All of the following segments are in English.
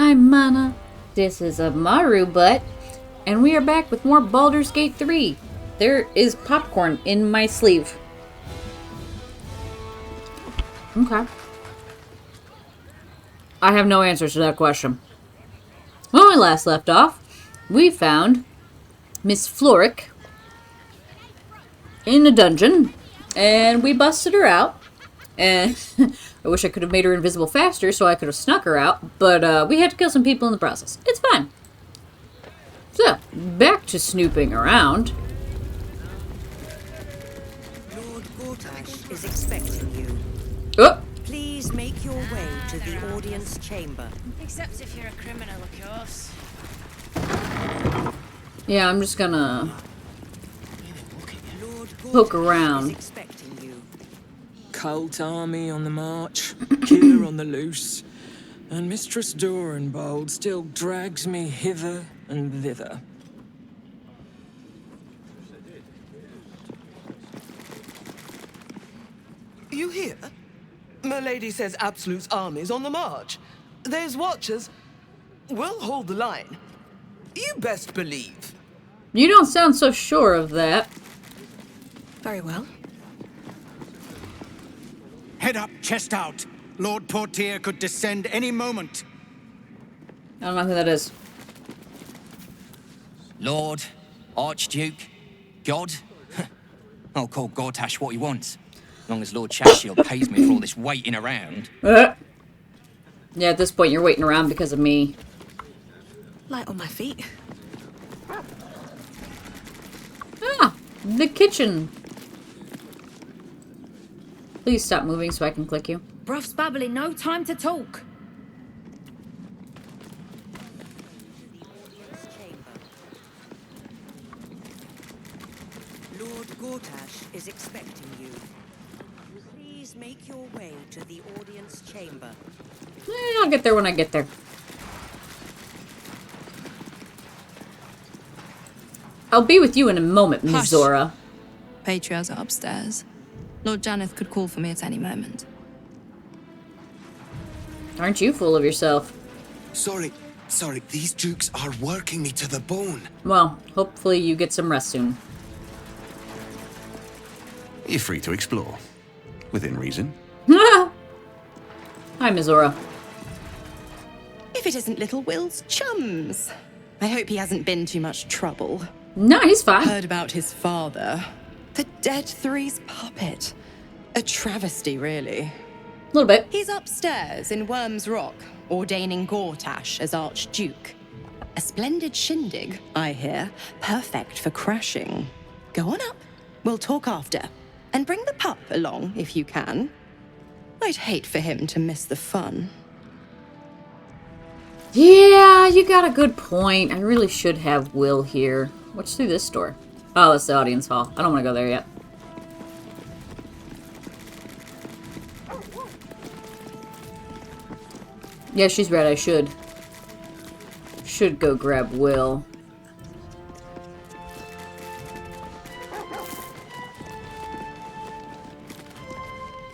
I'm Manna. This is a Maru butt, and we are back with more Baldur's Gate 3. There is popcorn in my sleeve. Okay. I have no answers to that question. When we last left off, we found Miss Floric in a dungeon, and we busted her out. And I wish I could have made her invisible faster so I could have snuck her out, but we had to kill some people in the process. It's fine. So, back to snooping around. Lord Gortash is expecting you. Oh! Please make your way to the audience chamber. Except if you're a criminal, of course. Yeah, I'm just gonna Lord poke Gortash around. is expecting you. Cult army on the march, killer on the loose, and Mistress Dorenbold still drags me hither and thither. You hear? My lady says Absolute's army's on the march. There's watchers. We'll hold the line. You best believe. You don't sound so sure of that. Very well. Head up, chest out. Lord Portier could descend any moment. I don't know who that is. Lord, Archduke, God. I'll call Gortash what he wants. As long as Lord Chashiel pays me for all this waiting around. Yeah, at this point you're waiting around because of me. Light on my feet. Ah, the kitchen. Please stop moving so I can click you. Bruff's babbling, no time to talk. Lord Gortash is expecting you. Please make your way to the audience chamber. I'll get there when I get there. I'll be with you in a moment, Miss Hush. Zora. Patriarchs are upstairs. Lord Janeth could call for me at any moment. Aren't you full of yourself? Sorry. These dukes are working me to the bone. Well, hopefully you get some rest soon. You're free to explore. Within reason. Hi, Miss Zora. If it isn't little Will's chums. I hope he hasn't been too much trouble. No, he's fine. Heard about his father. The Dead Three's puppet. A travesty, really. A little bit. He's upstairs in Worm's Rock, ordaining Gortash as Archduke. A splendid shindig, I hear. Perfect for crashing. Go on up. We'll talk after. And bring the pup along, if you can. I'd hate for him to miss the fun. Yeah, you got a good point. I really should have Will here. What's through this door? Oh, that's the audience hall. I don't want to go there yet. Yeah, she's right. I should. Should go grab Will.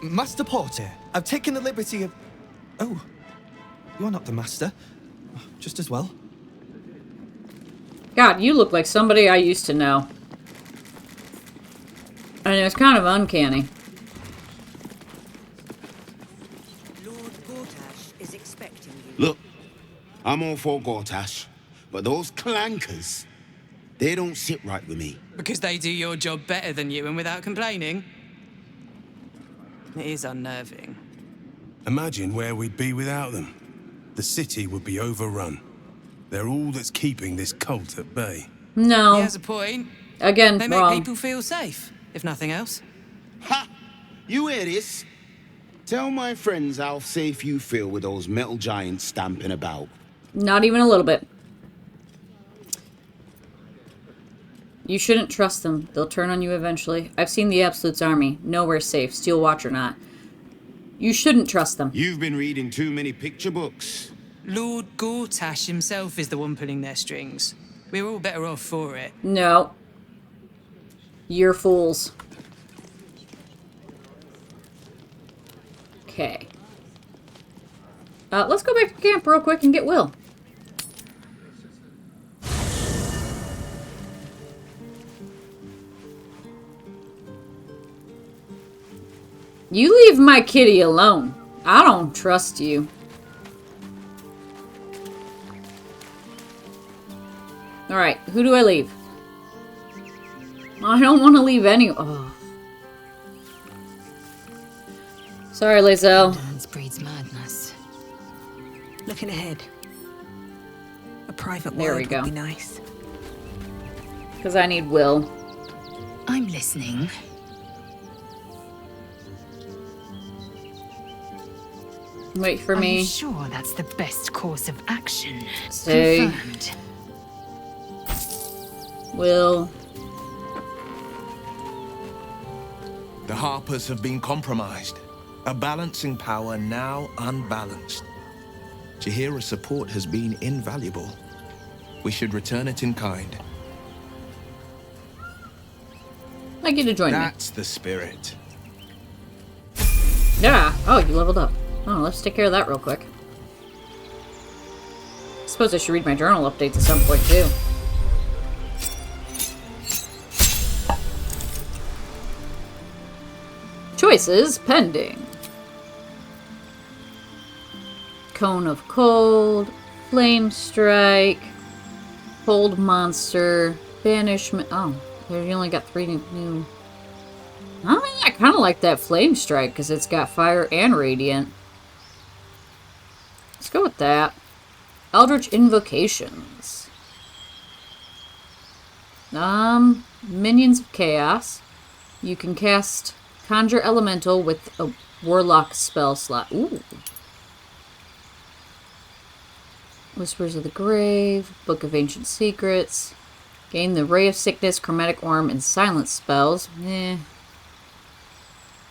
Master Porter, I've taken the liberty of... Oh, you're not the master. Just as well. God, you look like somebody I used to know. And it was kind of uncanny. Lord Gortash is expecting you. Look, I'm all for Gortash, but those clankers, they don't sit right with me. Because they do your job better than you and without complaining. It is unnerving. Imagine where we'd be without them. The city would be overrun. They're all that's keeping this cult at bay. No. He has a point. Again, They make wrong. people feel safe, if nothing else. Ha! You hear this? Tell my friends how safe you feel with those metal giants stamping about. Not even a little bit. You shouldn't trust them. They'll turn on you eventually. I've seen the Absolute's army. Nowhere safe, Steel Watch or not. You shouldn't trust them. You've been reading too many picture books. Lord Gortash himself is the one pulling their strings. We're all better off for it. No. You're fools. Okay. Let's go back to camp real quick and get Will. You leave my kitty alone. I don't trust you. Alright, who do I leave? I don't want to leave any. Oh. Sorry, Lae'zel. Dance breeds madness. Looking ahead. A private There we word go. would be nice. Because I need Will. I'm listening. Wait for Are me. you sure that's the best course of action? Say. Confirmed. Will. The Harpers have been compromised. A balancing power now unbalanced. Jahira's support has been invaluable. We should return it in kind. I'd like you to join me. That's the spirit. Yeah. Oh, you leveled up. Oh, let's take care of that real quick. I suppose I should read my journal updates at some point, too. Choices pending. Cone of Cold, Flame Strike, Cold Monster, Banishment. Oh, you only got 3 new. I kind of like that Flame Strike because it's got Fire and Radiant. Let's go with that. Eldritch Invocations. Minions of Chaos. You can cast Conjure Elemental with a Warlock spell slot. Ooh. Whispers of the Grave, Book of Ancient Secrets. Gain the Ray of Sickness, Chromatic Orb, and Silence spells.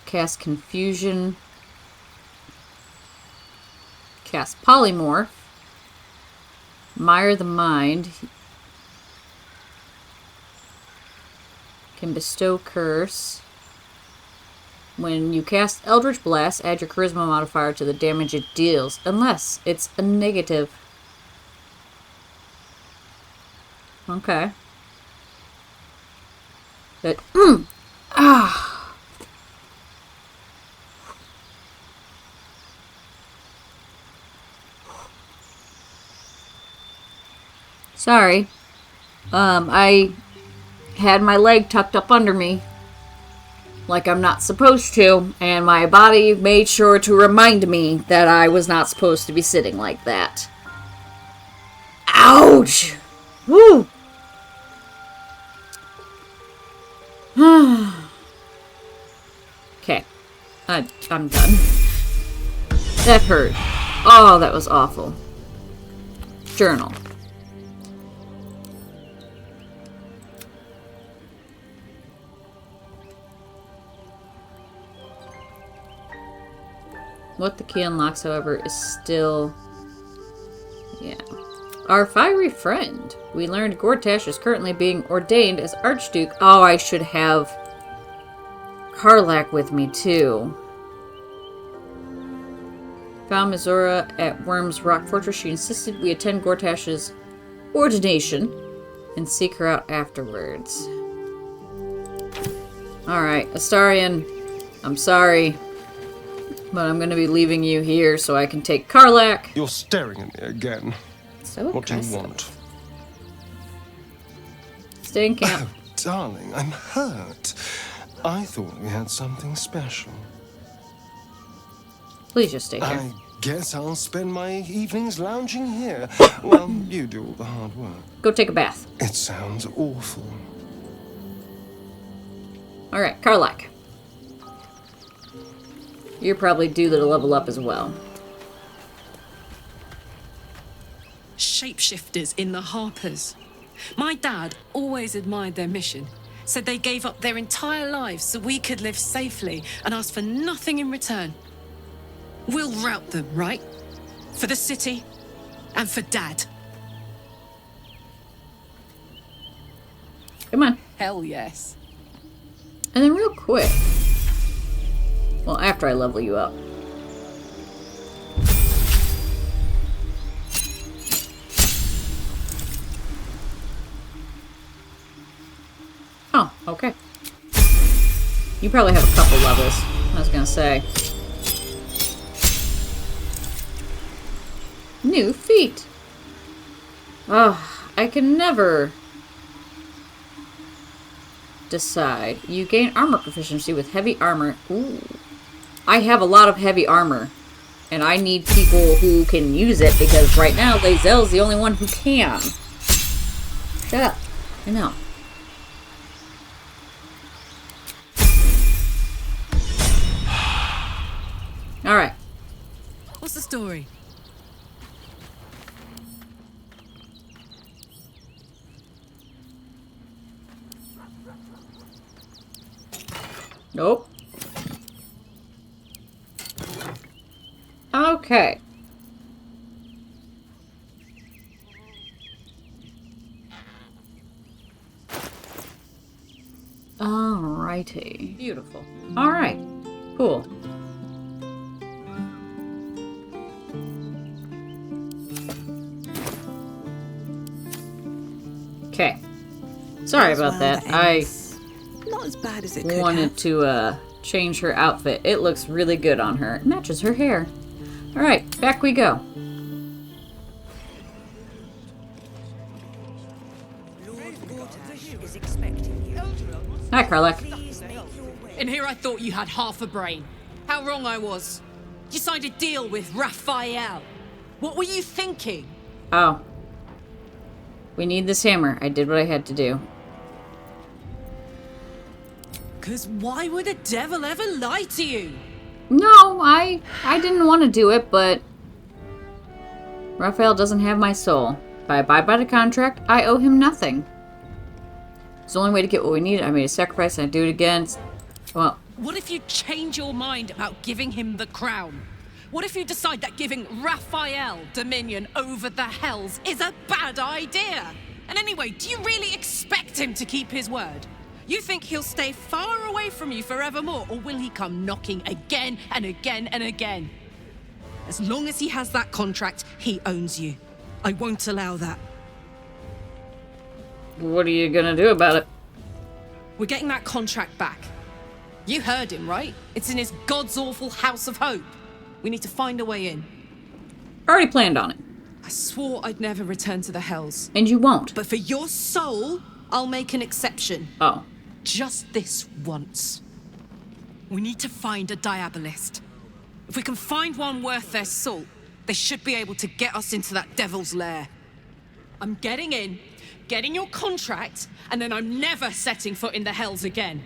Cast Confusion. Cast Polymorph. Mire the Mind. Can bestow Curse. When you cast Eldritch Blast, add your Charisma modifier to the damage it deals, unless it's a negative. Okay. But, Sorry. I had my leg tucked up under me like I'm not supposed to, and my body made sure to remind me that I was not supposed to be sitting like that. Ouch! Woo! Okay. I'm done. That hurt. Oh, that was awful. Journal. What the key unlocks, however, is still... Yeah. Our fiery friend. We learned Gortash is currently being ordained as Archduke. Oh, I should have Karlach with me, too. Found Mizora at Worm's Rock Fortress. She insisted we attend Gortash's ordination and seek her out afterwards. Alright, Astarion, I'm sorry, but I'm going to be leaving you here so I can take Karlach. You're staring at me again. So what do you aggressive. want? Stay in camp. Oh, darling, I'm hurt. I thought we had something special. Please just stay here. I guess I'll spend my evenings lounging here. Well, you do all the hard work. Go take a bath. It sounds awful. Alright, Karlach. You're probably due to level up as well. Shapeshifters in the Harpers. My dad always admired their mission. Said they gave up their entire lives so we could live safely and asked for nothing in return. We'll rout them, right? For the city and for Dad. Come on. Hell yes. And then real quick. Well, after I level you up. Oh, okay. You probably have a couple levels. was gonna say. New feat. Oh, I can never decide. You gain armor proficiency with heavy armor. Ooh. I have a lot of heavy armor. And I need people who can use it because right now Lae'zel's the only one who can. Shut up. I know. Alright. What's the story? Nope. Okay. Alrighty. Beautiful. Alright. Cool. Okay. Sorry about that. I not as bad as it could wanted to change her outfit. It looks really good on her. It matches her hair. Alright, back we go. Hi, Karlach. In here I thought you had half a brain. How wrong I was. You signed a deal with Raphael. What were you thinking? Oh. We need this hammer. I did what I had to do. 'Cause why would a devil ever lie to you? No, I didn't want to do it, but Raphael doesn't have my soul. If I abide by the contract, I owe him nothing. It's the only way to get what we need. I made a sacrifice and I do it again. Well, What if you change your mind about giving him the crown? What if you decide that giving Raphael dominion over the Hells is a bad idea? And anyway, do you really expect him to keep his word? You think he'll stay far away from you forevermore, or will he come knocking again and again and again? As long as he has that contract, he owns you. I won't allow that. what are you gonna do about it? We're getting that contract back. You heard him, right? It's in his god's awful House of Hope. We need to find a way in. Already planned on it. I swore I'd never return to the Hells. And you won't. But for your soul, I'll make an exception. Oh. Just this once. We need to find a Diabolist. If we can find one worth their salt, they should be able to get us into that devil's lair. I'm getting in, getting your contract, and then I'm never setting foot in the Hells again.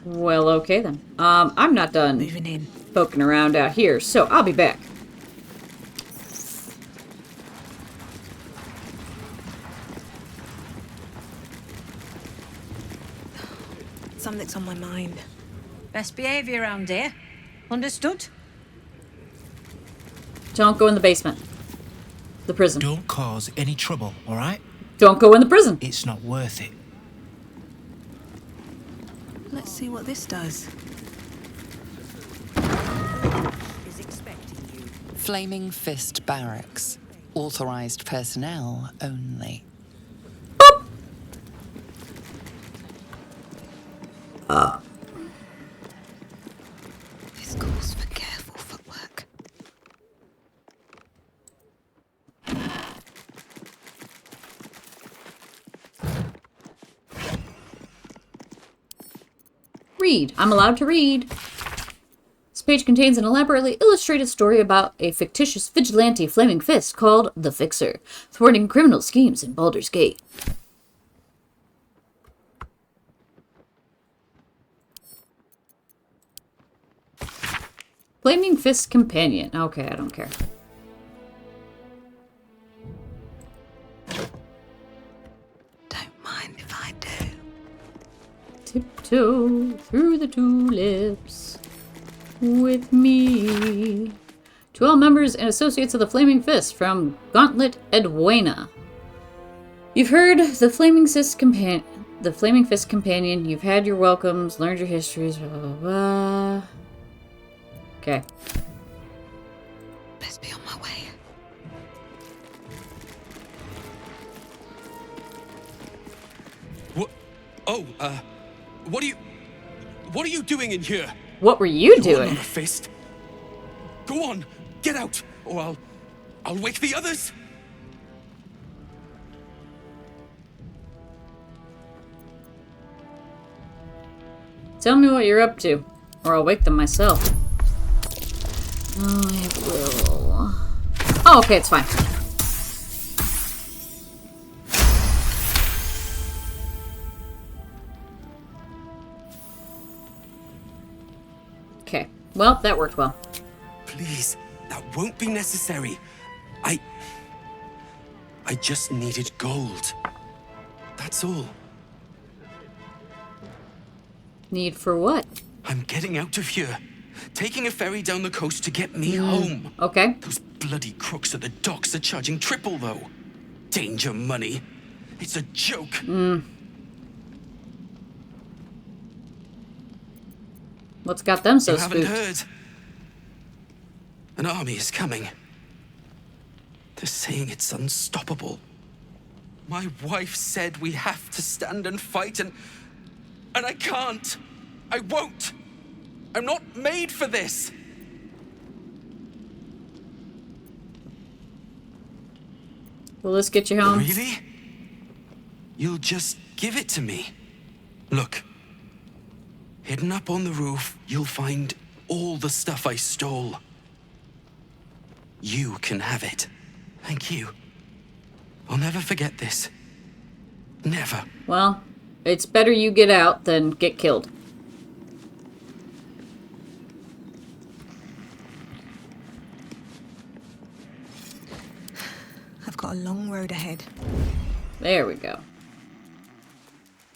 Well, okay then. I'm not done Moving in. poking around out here, so I'll be back. Something's on my mind. Best behavior around here. Understood? Don't go in the basement. The prison. Don't cause any trouble, all right? Don't go in the prison. It's not worth it. Let's see what this does. Is expecting you. Flaming Fist Barracks. Authorized personnel only. This calls for careful footwork. Read. I'm allowed to read. This page contains an elaborately illustrated story about a fictitious vigilante flaming fist called the Fixer, thwarting criminal schemes in Baldur's Gate. Flaming Fist Companion. Okay, I don't care. Don't mind if I do. Tiptoe through the tulips with me. To all members and associates of the Flaming Fist from Gauntlet Edwina. You've heard the Flaming Fist Companion. You've had your welcomes, learned your histories, blah, blah, blah. Okay. Best be on my way. What? Oh, what do you... What are you doing in here? What were you You're doing? not a fist. Go on, get out, or I'll wake the others. Tell me what you're up to, or I'll wake them myself. I will. Oh, okay, it's fine. Okay, well, that worked well. Please, that won't be necessary. I just needed gold. That's all. Need for what? I'm getting out of here. Taking a ferry down the coast to get me home. Okay. Those bloody crooks at the docks are charging triple, though. Danger money. It's a joke. What's got them so You haven't spooked? heard. An army is coming. They're saying it's unstoppable. My wife said we have to stand and fight, and I can't. I won't. I'm not made for this. Will this get you home? Really? You'll just give it to me? Look. Hidden up on the roof, you'll find all the stuff I stole. You can have it. Thank you. I'll never forget this. Never. Well, it's better you get out than get killed. I've got a long road ahead. There we go.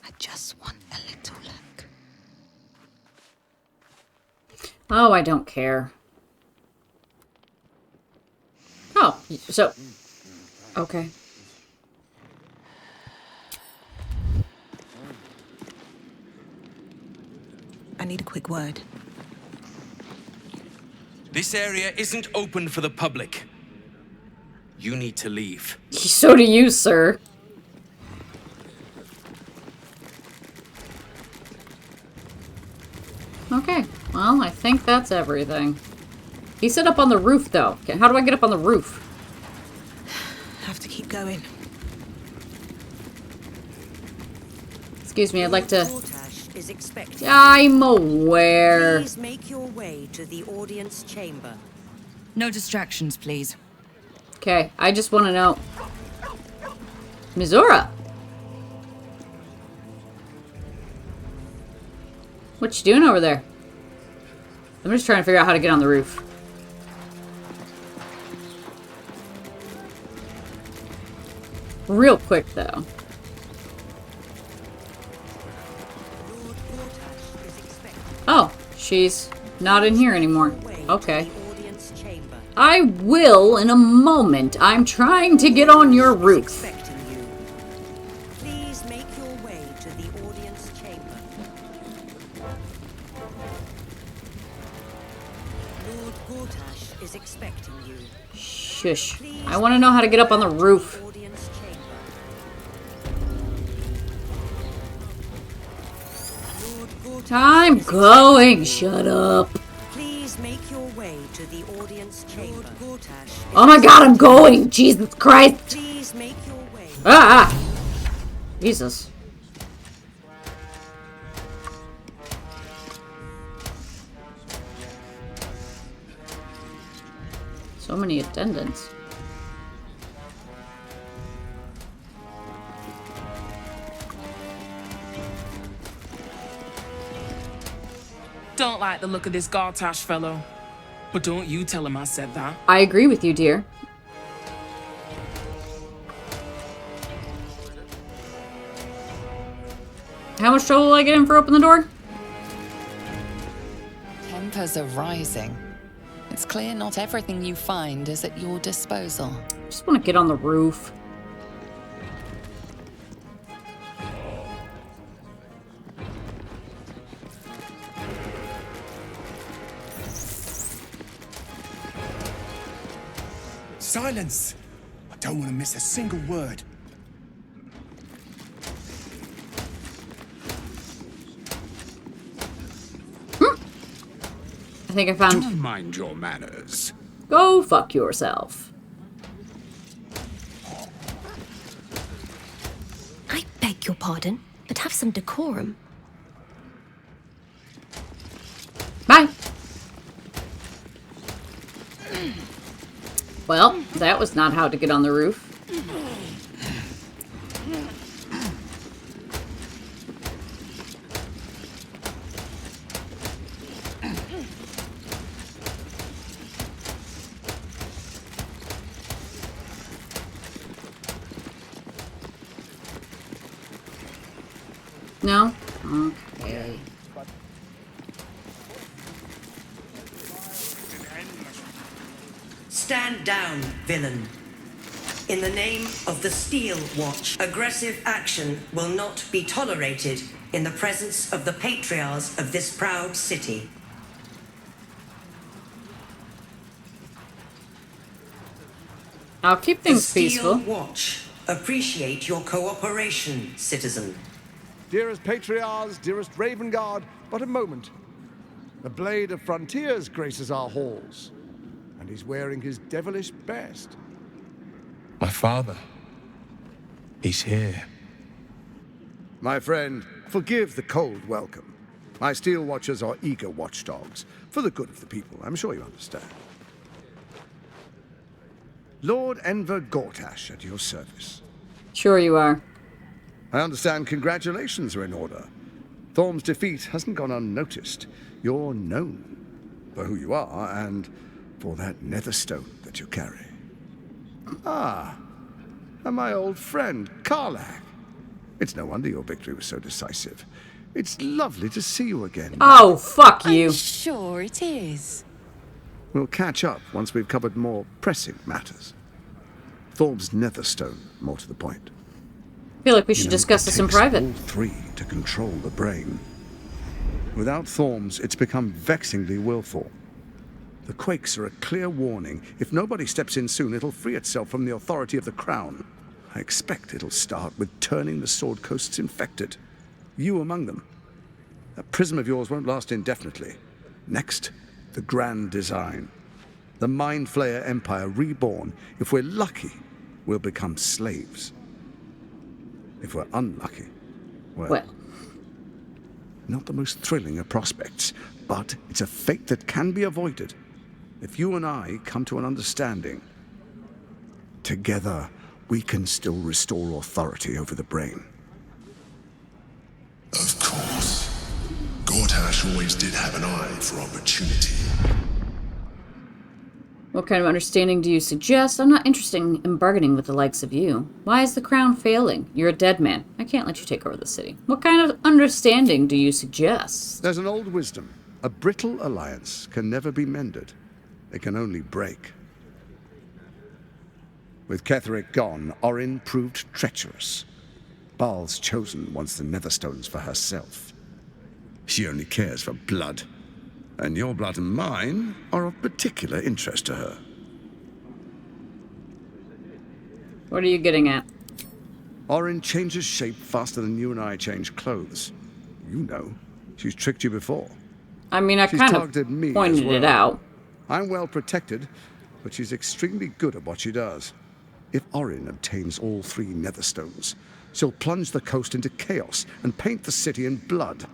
I just want a little look. Oh, I don't care. Oh, so... Okay. I need a quick word. This area isn't open for the public. You need to leave. So do you, sir. Okay, well, I think that's everything. He set up on the roof, though. Okay, how do I get up on the roof? Have to keep going. Excuse me, I'd like to... Portash is expecting. I'm aware. Please make your way to the audience chamber. No distractions, please. Okay, I just want to know... Mizora! What you doing over there? I'm just trying to figure out how to get on the roof. Real quick, though. Oh, she's not in here anymore. Okay. I will in a moment. I'm trying to get on your roof. Please make your way to the audience chamber. Lord Gortash is expecting you. Shush. I want to know how to get up on the roof. I'm going. Shut up. Please make your way to the audience chamber. Oh my god, I'm going. Jesus Christ. Please make your way. Ah! Jesus. So many attendants. Don't like the look of this Gartash fellow. But don't you tell him I said that. I agree with you, dear. How much trouble will I get in for opening the door? Tempers are rising. It's clear not everything you find is at your disposal. Just want to get on the roof. Silence! I don't want to miss a single word. think I found... Do mind your manners. Go fuck yourself. I beg your pardon, but have some decorum. Bye. Well, that was not how to get on the roof. No? Okay. Stand down, villain. In the name of the Steel Watch, aggressive action will not be tolerated in the presence of the patriarchs of this proud city. I'll keep things the peaceful. Steel Watch appreciate your cooperation, citizen. Dearest Patriarchs, dearest Raven Guard, but a moment. The Blade of Frontiers graces our halls, and he's wearing his devilish best. My father. He's here. My friend, forgive the cold welcome. My Steel Watchers are eager watchdogs, for the good of the people, I'm sure you understand. Lord Enver Gortash at your service. Sure you are. I understand congratulations are in order. Thorm's defeat hasn't gone unnoticed. You're known for who you are and for that netherstone that you carry. Ah, and my old friend, Karlach. It's no wonder your victory was so decisive. It's lovely to see you again. Oh, fuck you. I'm sure it is. We'll catch up once we've covered more pressing matters. Thorm's netherstone, more to the point. I feel like we should discuss this in private. All three to control the brain. Without Thorm's, it's become vexingly willful. The quakes are a clear warning. If nobody steps in soon, it'll free itself from the authority of the crown. I expect it'll start with turning the Sword Coasts infected. You among them. That prism of yours won't last indefinitely. Next, the grand design. The Mind Flayer Empire reborn. If we're lucky, we'll become slaves. If we're unlucky, well, not the most thrilling of prospects, but it's a fate that can be avoided. If you and I come to an understanding, together we can still restore authority over the brain. Of course. Gortash always did have an eye for opportunity. What kind of understanding do you suggest? I'm not interested in bargaining with the likes of you. Why is the crown failing? You're a dead man. I can't let you take over the city. What kind of understanding do you suggest? There's an old wisdom. A brittle alliance can never be mended. It can only break. With Ketheric gone, Orin proved treacherous. Baal's chosen wants the Netherstones for herself. She only cares for blood. And your blood and mine are of particular interest to her. What are you getting at? Orin changes shape faster than you and I change clothes. You know. She's tricked you before. I mean, I kind of pointed it out. I'm well protected, but she's extremely good at what she does. If Orin obtains all three Netherstones, she'll plunge the coast into chaos and paint the city in blood.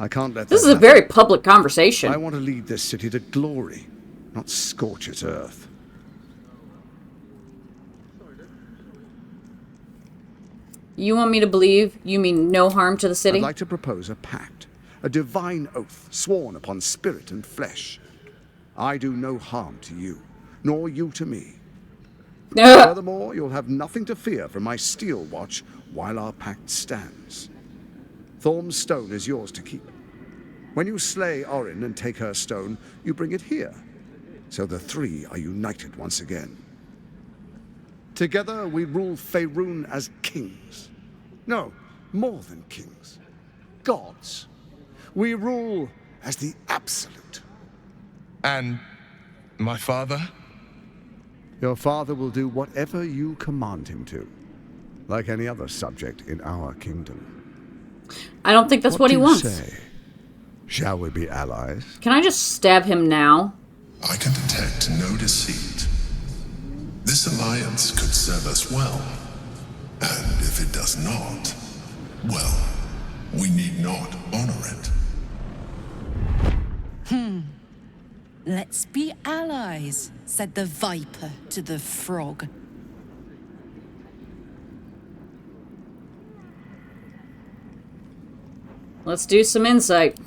I can't let this is a very public conversation. I want to lead this city to glory, not scorch its earth. You want me to believe you mean no harm to the city? I'd like to propose a pact, a divine oath sworn upon spirit and flesh. I do no harm to you, nor you to me. Furthermore, you'll have nothing to fear from my Steel Watch while our pact stands. Thorm's stone is yours to keep. When you slay Orin and take her stone, you bring it here. So the three are united once again. Together we rule Faerun as kings. No, more than kings. Gods. We rule as the absolute. And my father? Your father will do whatever you command him to. Like any other subject in our kingdom. I don't think that's what he wants. Say? Shall we be allies? Can I just stab him now? I can detect no deceit. This alliance could serve us well. And if it does not, well, we need not honor it. Let's be allies, said the viper to the frog. Let's do some insight.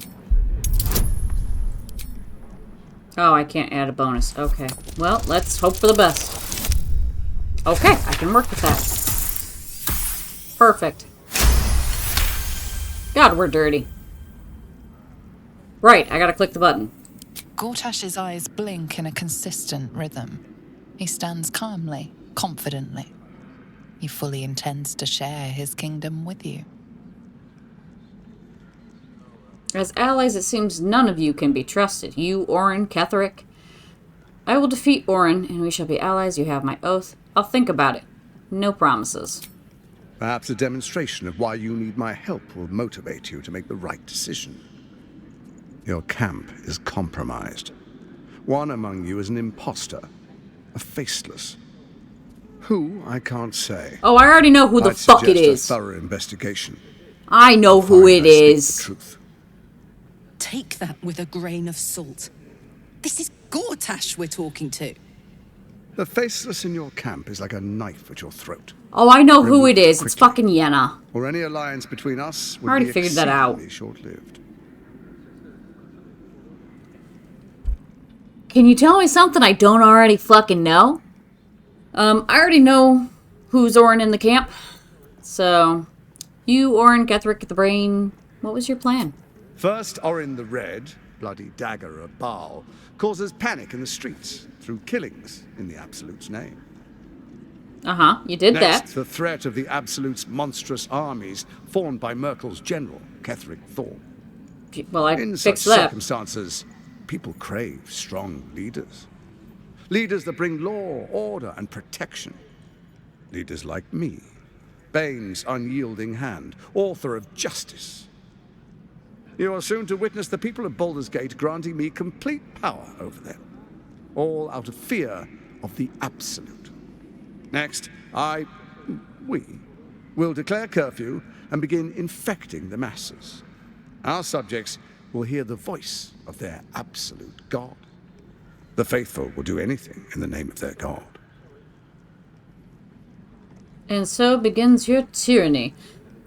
Oh, I can't add a bonus. Okay. Well, let's hope for the best. Okay, I can work with that. Perfect. God, we're dirty. Right, I gotta click the button. Gortash's eyes blink in a consistent rhythm. He stands calmly, confidently. He fully intends to share his kingdom with you. As allies, it seems none of you can be trusted. You, Orin, Ketheric. I will defeat Orin, and we shall be allies. You have my oath. I'll think about it. No promises. Perhaps a demonstration of why you need my help will motivate you to make the right decision. Your camp is compromised. One among you is an imposter, a faceless. Who, I can't say. Oh, I already know who the fuck it is. A thorough investigation. I know who it is. The truth. Take that with a grain of salt. This is Gortash we're talking to. The faceless in your camp is like a knife at your throat. Oh, I know who it is. It's fucking Yenna. Or any alliance between us would I already be figured that out. Short-lived. Can you tell me something I don't already fucking know? I already know who's Orin in the camp. So, you, Orin, Ketheric the Brain, what was your plan? First, Orin the Red, bloody dagger of Baal, causes panic in the streets through killings in the Absolute's name. Uh-huh, you did Next, that. the threat of the Absolute's monstrous armies formed by Myrtle's general, Ketheric Thorn. Well, I In such fixed that. circumstances, people crave strong leaders. Leaders that bring law, order, and protection. Leaders like me, Bane's unyielding hand, author of justice. You are soon to witness the people of Baldur's Gate granting me complete power over them, all out of fear of the Absolute. Next, we will declare curfew and begin infecting the masses. Our subjects will hear the voice of their absolute God. The faithful will do anything in the name of their God. And so begins your tyranny.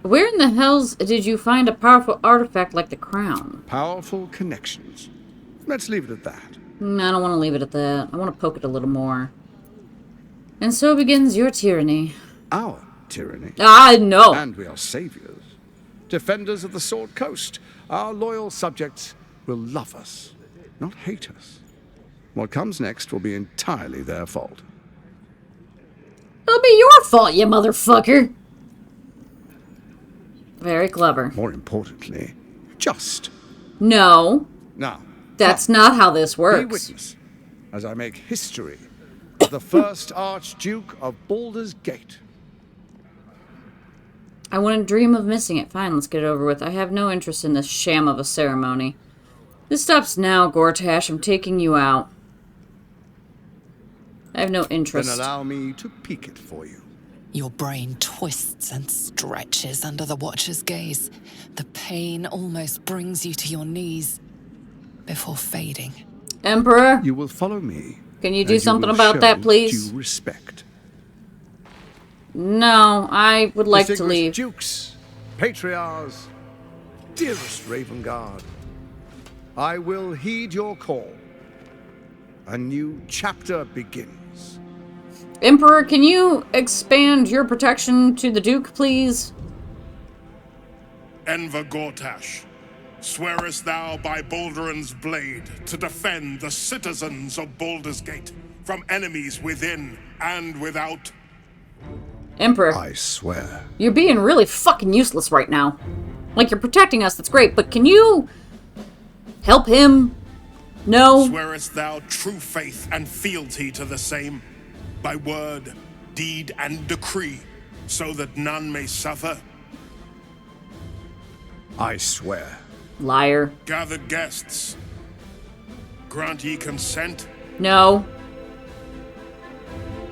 Where in the hells did you find a powerful artifact like the crown? Powerful connections. Let's leave it at that. I don't want to leave it at that. I want to poke it a little more. And so begins your tyranny. Our tyranny. I know. And we are saviors. Defenders of the Sword Coast. Our loyal subjects will love us, not hate us. What comes next will be entirely their fault. It'll be your fault, you motherfucker. Very clever. More importantly, just. No. Now, that's not how this works. Be witness as I make history of the first Archduke of Baldur's Gate. I wouldn't dream of missing it. Fine, let's get it over with. I have no interest in this sham of a ceremony. This stops now, Gortash. I'm taking you out. I have no interest. Then allow me to peek it for you. Your brain twists and stretches under the Watcher's gaze. The pain almost brings you to your knees before fading. Emperor? You will follow me. Can you do something about that, please? Due respect. No, I would like to leave. Dukes, Patriarchs, dearest Raven Guard, I will heed your call. A new chapter begins. Emperor, can you expand your protection to the Duke, please? Enver Gortash, swearest thou by Balduran's blade to defend the citizens of Baldur's Gate from enemies within and without? Emperor. I swear. You're being really fucking useless right now. Like, you're protecting us, that's great, but can you help him? No. Swearest thou true faith and fealty to the same, by word, deed, and decree, so that none may suffer? I swear. Liar. Gathered guests, grant ye consent? No.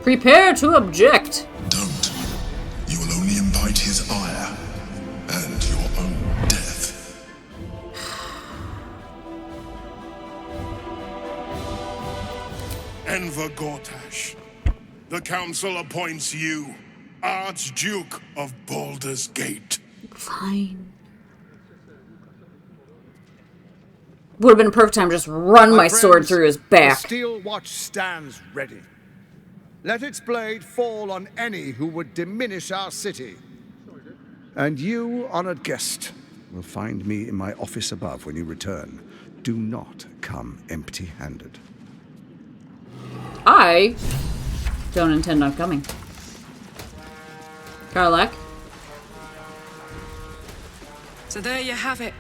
Prepare to object. Don't. You will only invite his ire and your own death. Enver Gortash, the council appoints you Archduke of Baldur's Gate. Fine. Would have been a perfect time to just run my sword through his back. The steel watch stands ready. Let its blade fall on any who would diminish our city. And you, honored guest, will find me in my office above when you return. Do not come empty-handed. I don't intend on coming. Karlak? So there you have it.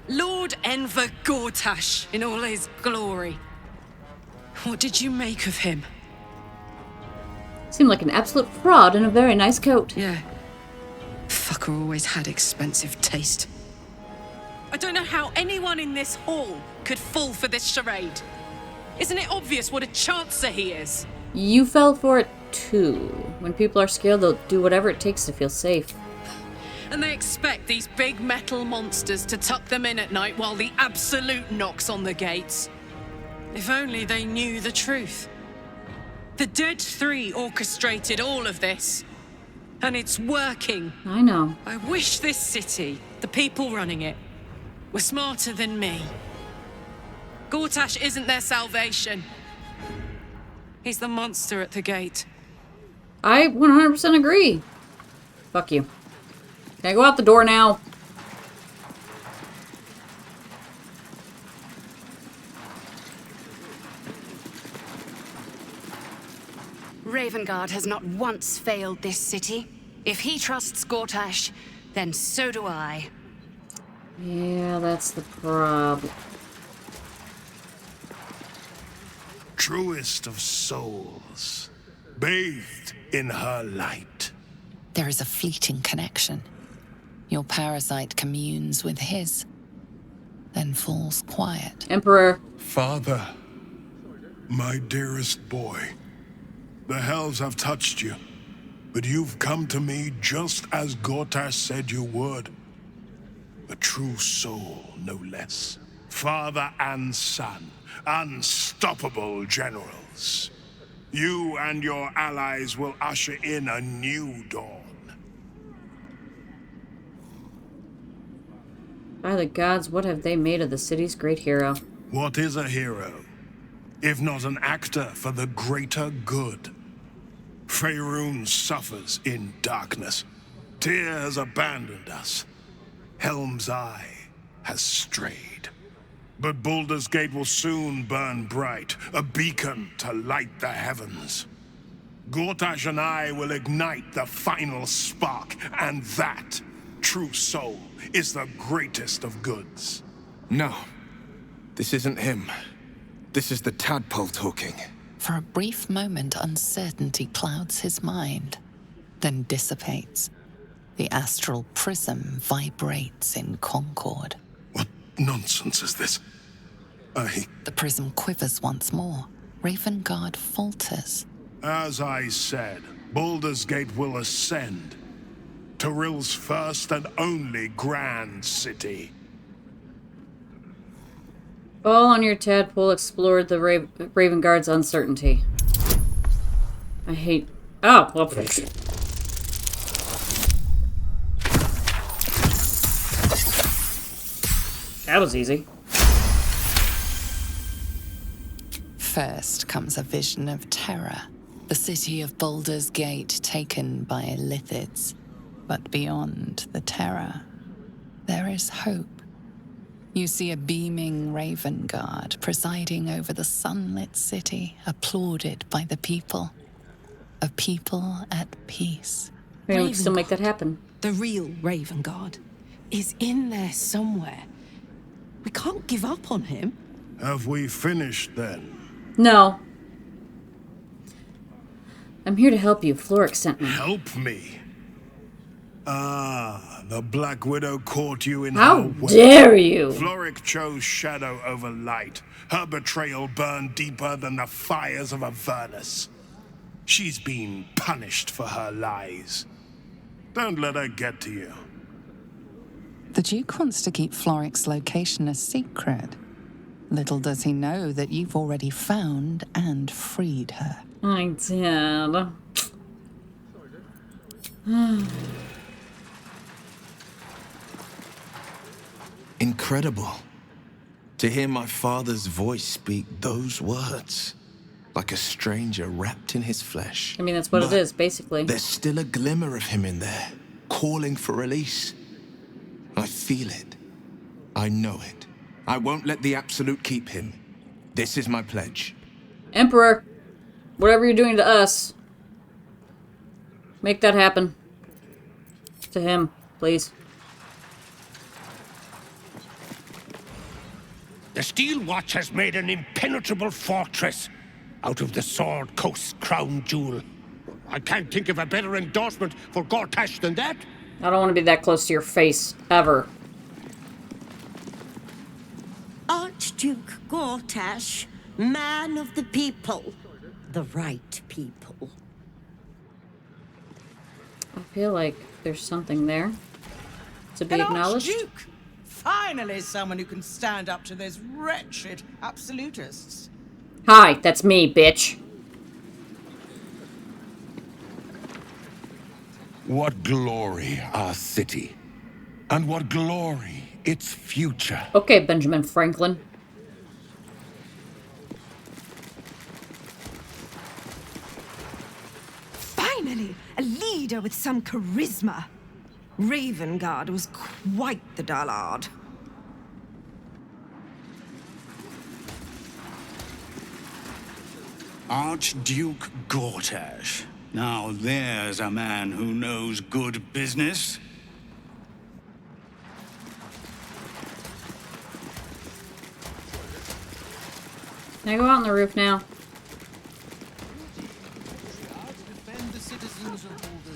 Lord Enver Gortash in all his glory. What did you make of him? Seemed like an absolute fraud in a very nice coat. Yeah. Fucker always had expensive taste. I don't know how anyone in this hall could fall for this charade. Isn't it obvious what a chancer he is? You fell for it too. When people are scared, they'll do whatever it takes to feel safe. And they expect these big metal monsters to tuck them in at night while the Absolute knocks on the gates. If only they knew the truth. The Dead Three orchestrated all of this. And it's working. I know. I wish this city, the people running it, were smarter than me. Gortash isn't their salvation. He's the monster at the gate. I 100% agree. Fuck you. Can I go out the door now? Ravengard has not once failed this city. If he trusts Gortash, then so do I. Yeah, that's the problem. Truest of souls, bathed in her light. There is a fleeting connection. Your parasite communes with his, then falls quiet. Emperor. Father, my dearest boy, the hells have touched you, but you've come to me just as Gortash said you would. A true soul, no less. Father and son, unstoppable generals. You and your allies will usher in a new dawn. By the gods, what have they made of the city's great hero? What is a hero, if not an actor for the greater good? Faerun suffers in darkness. Tyr has abandoned us. Helm's Eye has strayed. But Baldur's Gate will soon burn bright, a beacon to light the heavens. Gortash and I will ignite the final spark, and that, true soul, is the greatest of goods. No. This isn't him. This is the tadpole talking. For a brief moment, uncertainty clouds his mind, then dissipates. The astral prism vibrates in concord. What nonsense is this? The prism quivers once more. Ravengard falters. As I said, Baldur's Gate will ascend. Tyrill's first and only grand city. Ball on your tadpole explored the Ravengard's uncertainty. I hate... Oh, well... That was easy. First comes a vision of terror. The city of Baldur's Gate taken by Lithids. But beyond the terror, there is hope. You see a beaming Ravengard presiding over the sunlit city, applauded by the people. A people at peace. Maybe we can still make that happen. The real Ravengard is in there somewhere. We can't give up on him. Have we finished then? No. I'm here to help you. Florix sent me. Help me? Ah, the Black Widow caught you in How her way. dare you? Floric chose shadow over light. Her betrayal burned deeper than the fires of a furnace. She's been punished for her lies. Don't let her get to you. The Duke wants to keep Floric's location a secret. Little does he know that you've already found and freed her. I did. Incredible. To hear my father's voice speak those words. Like a stranger wrapped in his flesh. I mean, that's what it is, basically. There's still a glimmer of him in there, calling for release. I feel it. I know it. I won't let the Absolute keep him. This is my pledge. Emperor, whatever you're doing to us, make that happen. To him, please. The Steel Watch has made an impenetrable fortress out of the Sword Coast's crown jewel. I can't think of a better endorsement for Gortash than that. I don't want to be that close to your face, ever. Archduke Gortash, man of the people. The right people. I feel like there's something there to be acknowledged. Archduke! Finally someone who can stand up to those wretched absolutists. Hi, that's me, bitch. What glory our city, and what glory its future. Okay, Benjamin Franklin. Finally, a leader with some charisma. Ravengard was quite the dullard. Archduke Gortash. Now there's a man who knows good business. Can I go out on the roof now?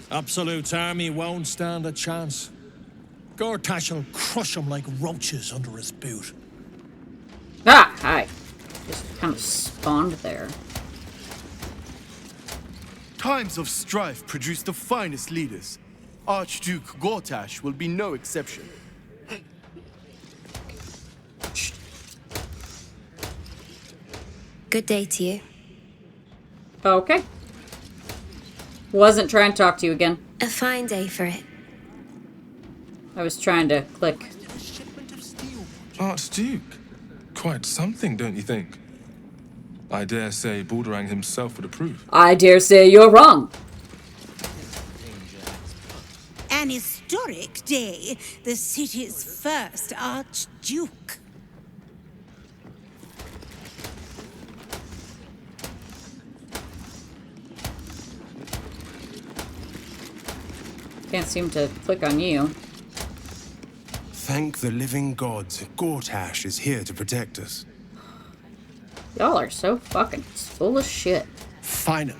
Absolute's army won't stand a chance. Gortash will crush them like roaches under his boot. Ah, hi. Just kind of spawned there. Times of strife produce the finest leaders. Archduke Gortash will be no exception. Good day to you. Okay. Wasn't trying to talk to you again. A fine day for it. I was trying to click. Archduke? Quite something, don't you think? I dare say Baldur himself would approve. I dare say you're wrong. An historic day. The city's first Archduke. Can't seem to click on you. Thank the living gods. Gortash is here to protect us. Y'all are so fucking full of shit. Finally,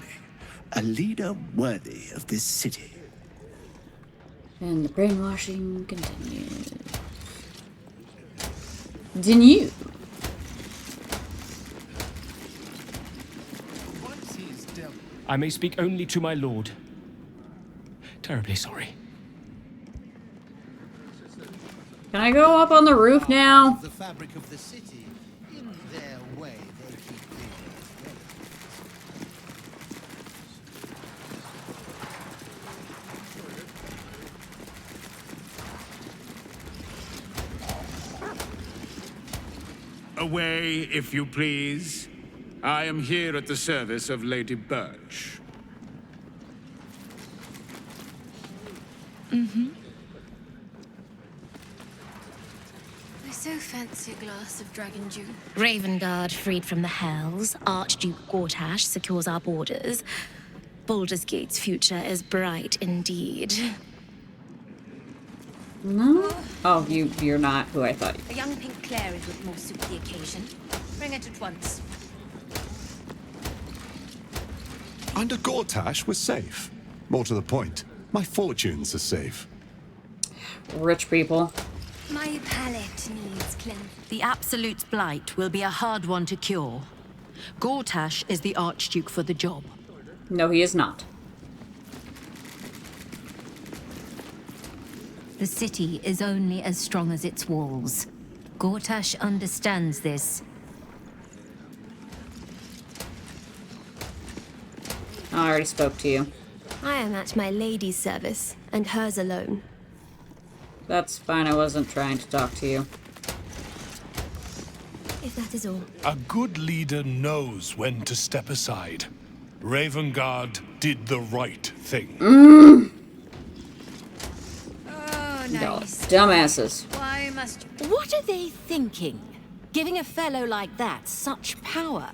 a leader worthy of this city. And the brainwashing continues. Continue. I may speak only to my lord. Terribly sorry. Can I go up on the roof now? The fabric of the city. In their way, they keep Away, if you please. I am here at the service of Lady Birch. Mm-hmm. I so fancy a glass of dragon dew. Ravengard freed from the Hells. Archduke Gortash secures our borders. Baldur's Gate's future is bright indeed. No? Oh, you're not who I thought. A young pink clary would more suit the occasion. Bring it at once. Under Gortash, we're safe. More to the point, my fortunes are safe. Rich people. My palate needs cleansing. The Absolute's blight will be a hard one to cure. Gortash is the Archduke for the job. No, he is not. The city is only as strong as its walls. Gortash understands this. I already spoke to you. I am at my lady's service, and hers alone. That's fine, I wasn't trying to talk to you. If that is all. A good leader knows when to step aside. Ravengard did the right thing. Oh, nice. Dumbasses. Why must... What are they thinking? Giving a fellow like that such power?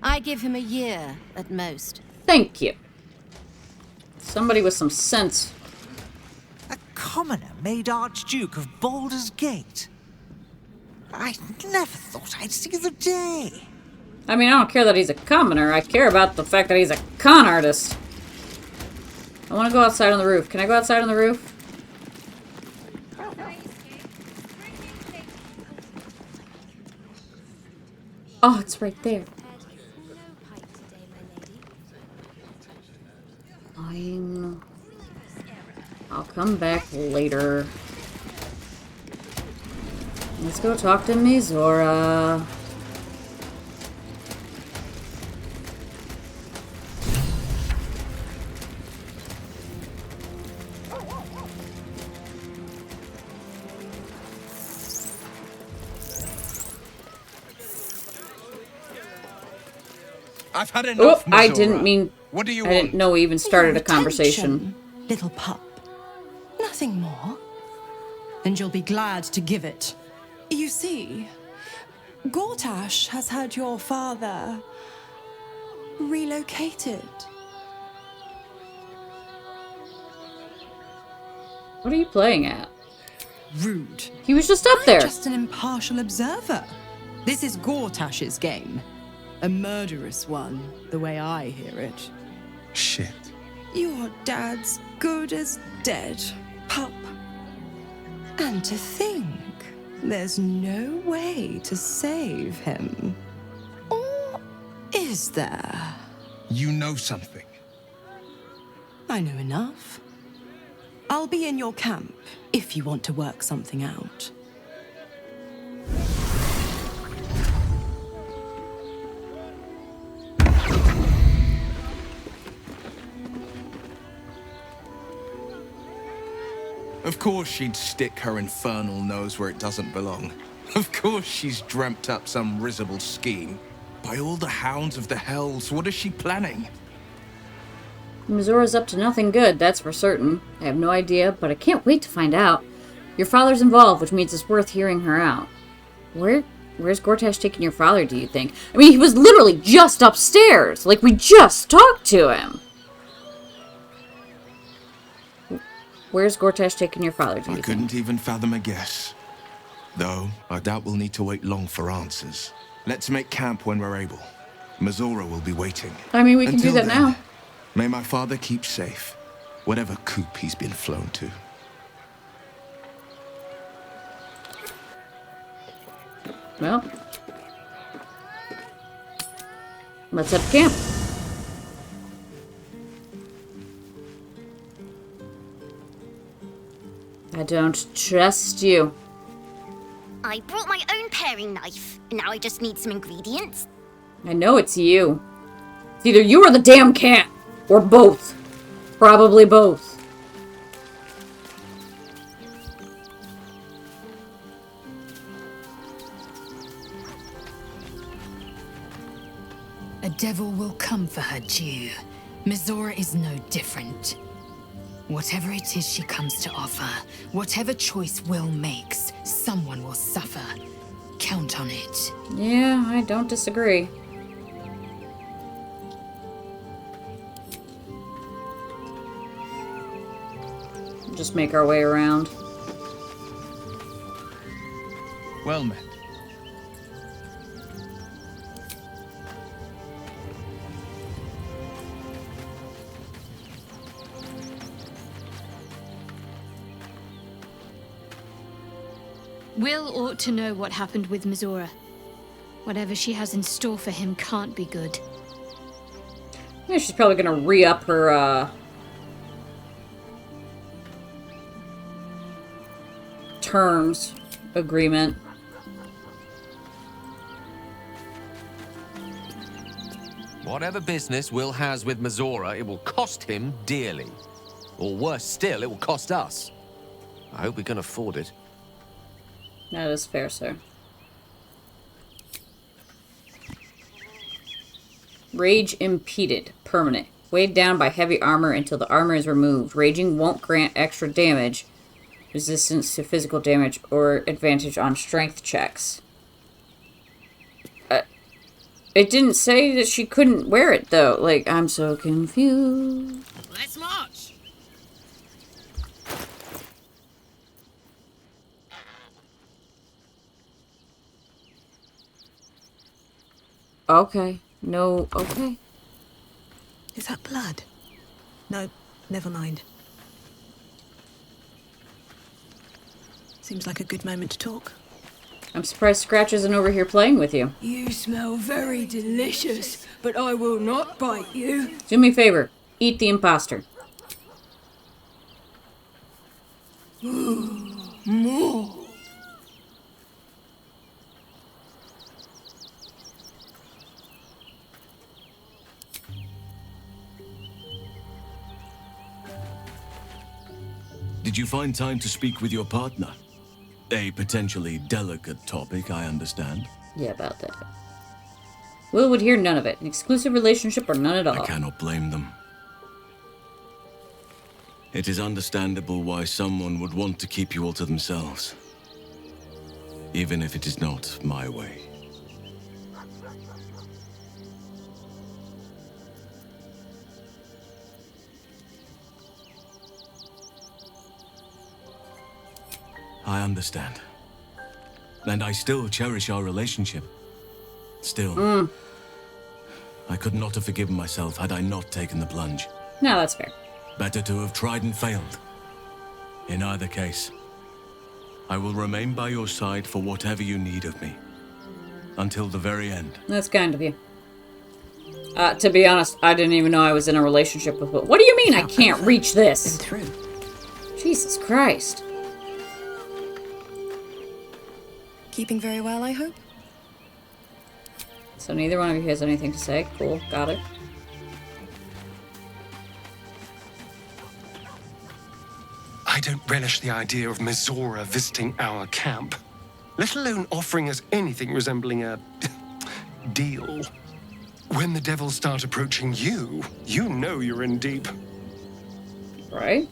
I give him a year at most. Thank you. Somebody with some sense. A commoner made Archduke of Baldur's Gate. I never thought I'd see the day. I mean, I don't care that he's a commoner. I care about the fact that he's a con artist. I want to go outside on the roof. Can I go outside on the roof? Oh, it's right there. I'll come back later. Let's go talk to Mizora. I've had enough, Oh, I Mizora. didn't mean... What do you I didn't know we even started a conversation. Little pup. Nothing more. And you'll be glad to give it. You see, Gortash has had your father relocated. What are you playing at? Rude. He was just up there. I'm just an impartial observer. This is Gortash's game. A murderous one, the way I hear it. Shit. Your dad's good as dead, pup. And to think, there's no way to save him. Or is there? You know something. I know enough. I'll be in your camp if you want to work something out. Of course she'd stick her infernal nose where it doesn't belong. Of course she's dreamt up some risible scheme. By all the hounds of the hells, what is she planning? Mizora's up to nothing good, that's for certain. I have no idea, but I can't wait to find out. Your father's involved, which means it's worth hearing her out. Where's Gortash taking your father, do you think? I mean, he was literally just upstairs! Like, we just talked to him! Where's Gortash taking your father, do you I think? couldn't even fathom a guess. Though, I doubt we'll need to wait long for answers. Let's make camp when we're able. Mizora will be waiting. I mean, we can do Until that then, now. May my father keep safe, whatever coop he's been flown to. Well. Let's head to camp. I don't trust you. I brought my own paring knife, and now I just need some ingredients. I know it's you. It's either you or the damn cat. Or both. Probably both. A devil will come for her due. Mizora is no different. Whatever it is she comes to offer, whatever choice Will makes, someone will suffer. Count on it. Yeah, I don't disagree. Just make our way around. Well met. Will ought to know what happened with Mizora. Whatever she has in store for him can't be good. Yeah, she's probably gonna re-up her, terms agreement. Whatever business Will has with Mizora, it will cost him dearly. Or worse still, it will cost us. I hope we can afford it. That is fair, sir. Rage impeded. Permanent. Weighed down by heavy armor until the armor is removed. Raging won't grant extra damage, resistance to physical damage, or advantage on strength checks. It didn't say that she couldn't wear it, though. Like, I'm so confused. Let's march! Okay. No, okay. Is that blood? No, never mind. Seems like a good moment to talk. I'm surprised Scratch isn't over here playing with you. You smell very delicious, but I will not bite you. Do me a favor. Eat the imposter. More. Did you find time to speak with your partner? A potentially delicate topic, I understand. Yeah, about that. Will would hear none of it. An exclusive relationship or none at all. I cannot blame them. It is understandable why someone would want to keep you all to themselves. Even if it is not my way. I understand. And I still cherish our relationship. Still. I could not have forgiven myself had I not taken the plunge. No, that's fair. Better to have tried and failed. In either case, I will remain by your side for whatever you need of me. Until the very end. That's kind of you. To be honest, I didn't even know I was in a relationship with Will. What do you mean I can't reach this? Jesus Christ. Keeping very well, I hope? So neither one of you has anything to say. Cool, got it. I don't relish the idea of Mizora visiting our camp, let alone offering us anything resembling a deal. When the devils start approaching you, you know you're in deep. Right?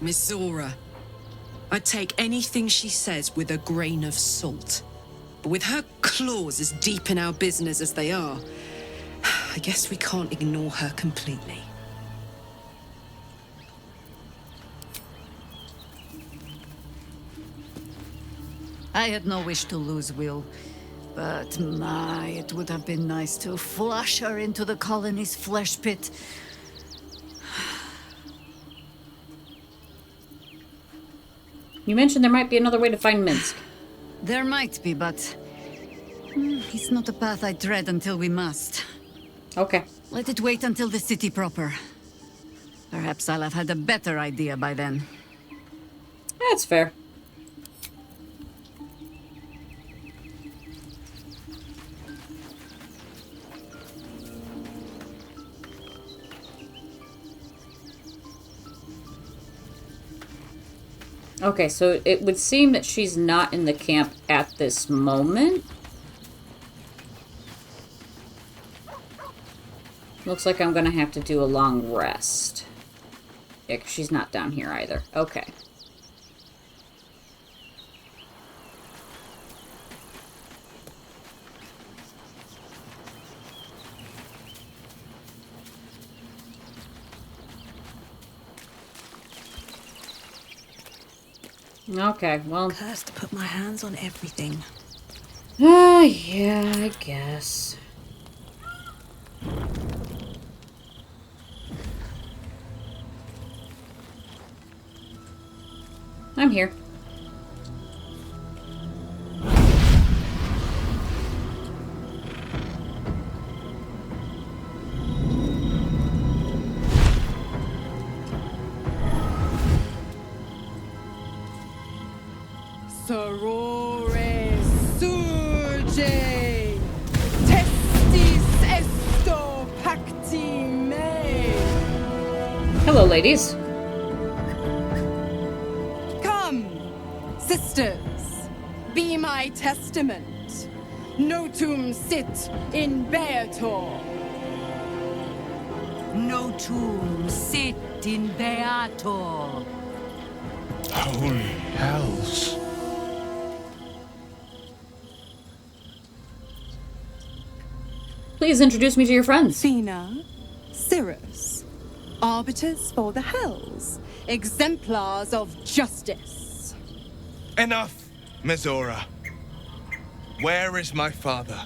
Mizora. I'd take anything she says with a grain of salt. But with her claws as deep in our business as they are, I guess we can't ignore her completely. I had no wish to lose Will, but my, it would have been nice to flush her into the colony's flesh pit. You mentioned there might be another way to find Minsk. There might be, but it's not a path I tread until we must. Okay. Let it wait until the city proper. Perhaps I'll have had a better idea by then. That's fair. Okay, so it would seem that she's not in the camp at this moment. Looks like I'm gonna have to do a long rest. Yeah, 'cause she's not down here either. Okay. Okay, well... Cursed to put my hands on everything. Yeah, I guess. I'm here. Sorore surge, testis esto pacti me. Hello, ladies. Come, sisters, be my testament. Notum sit in Beator. Notum sit in Beator. Holy hells. Please introduce me to your friends. Fina, Cirrus, arbiters for the hells, exemplars of justice. Enough, Mizora. Where is my father?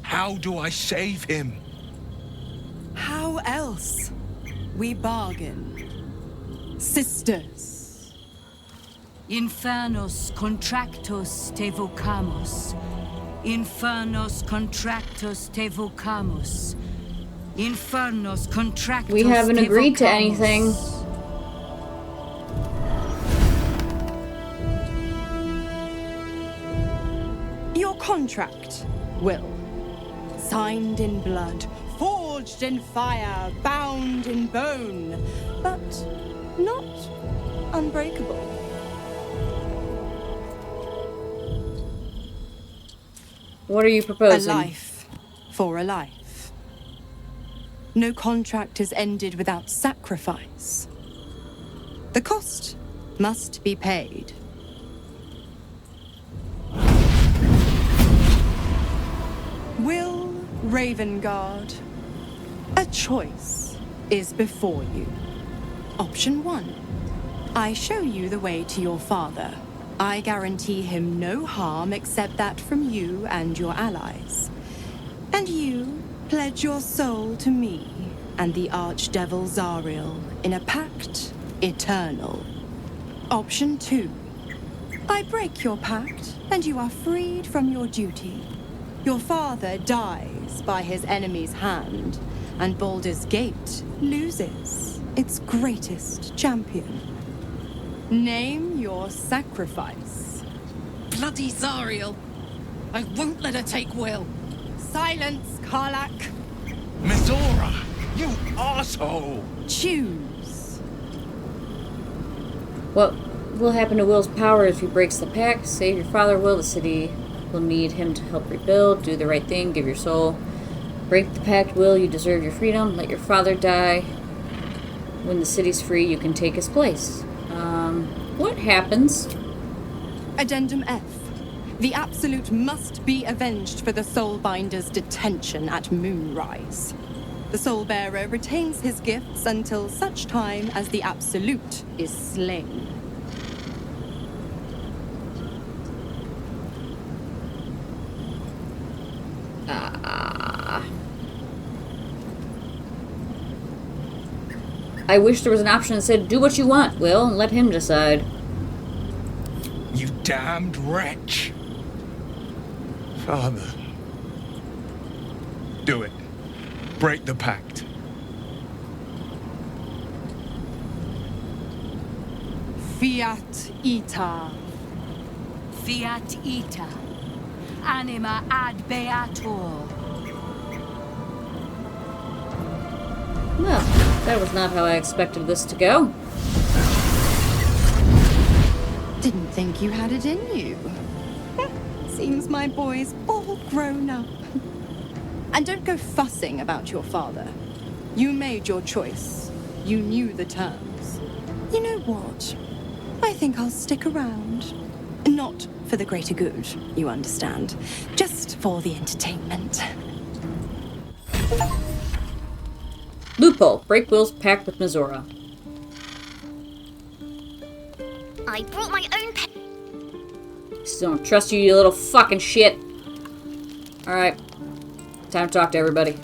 How do I save him? How else? We bargain. Sisters. Infernos contractos te vocamos. Infernos contractos te vocamos. Infernos contractos. We haven't agreed to anything. Your contract, Will. Signed in blood, forged in fire, bound in bone, but not unbreakable. What are you proposing? A life for a life. No contract is ended without sacrifice. The cost must be paid. Will Ravengard, a choice is before you. Option 1. I show you the way to your father. I guarantee him no harm except that from you and your allies. And you pledge your soul to me and the Archdevil Zariel in a pact eternal. Option 2. I break your pact and you are freed from your duty. Your father dies by his enemy's hand, and Baldur's Gate loses its greatest champion. Name your sacrifice. Bloody Zariel! I won't let her take Will. Silence, Karlak. Mizora, you asshole! Choose. What will happen to Will's power if he breaks the pact? Save your father, Will. The city will need him to help rebuild. Do the right thing. Give your soul. Break the pact, Will. You deserve your freedom. Let your father die. When the city's free, you can take his place. What happens? Addendum F. The Absolute must be avenged for the Soulbinder's detention at Moonrise. The Soulbearer retains his gifts until such time as the Absolute is slain. I wish there was an option that said, do what you want, Will, and let him decide. You damned wretch. Father. Do it. Break the pact. Fiat Ita. Fiat ita. Anima ad beator. Well, that was not how I expected this to go. Didn't think you had it in you. Seems my boy's all grown up. And don't go fussing about your father. You made your choice. You knew the terms. You know what? I think I'll stick around. Not for the greater good, you understand. Just for the entertainment. Loophole. Break Will's pact with Mizora. I brought my own pen. Still don't trust you, you little fucking shit. Alright. Time to talk to everybody.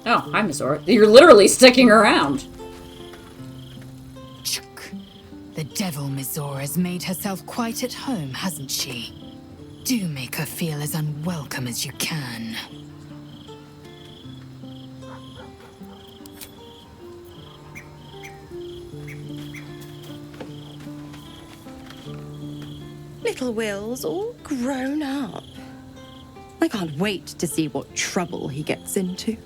Oh, hi, Misora. You're literally sticking around. The devil Misora has made herself quite at home, hasn't she? Do make her feel as unwelcome as you can. Little Will's all grown up. I can't wait to see what trouble he gets into.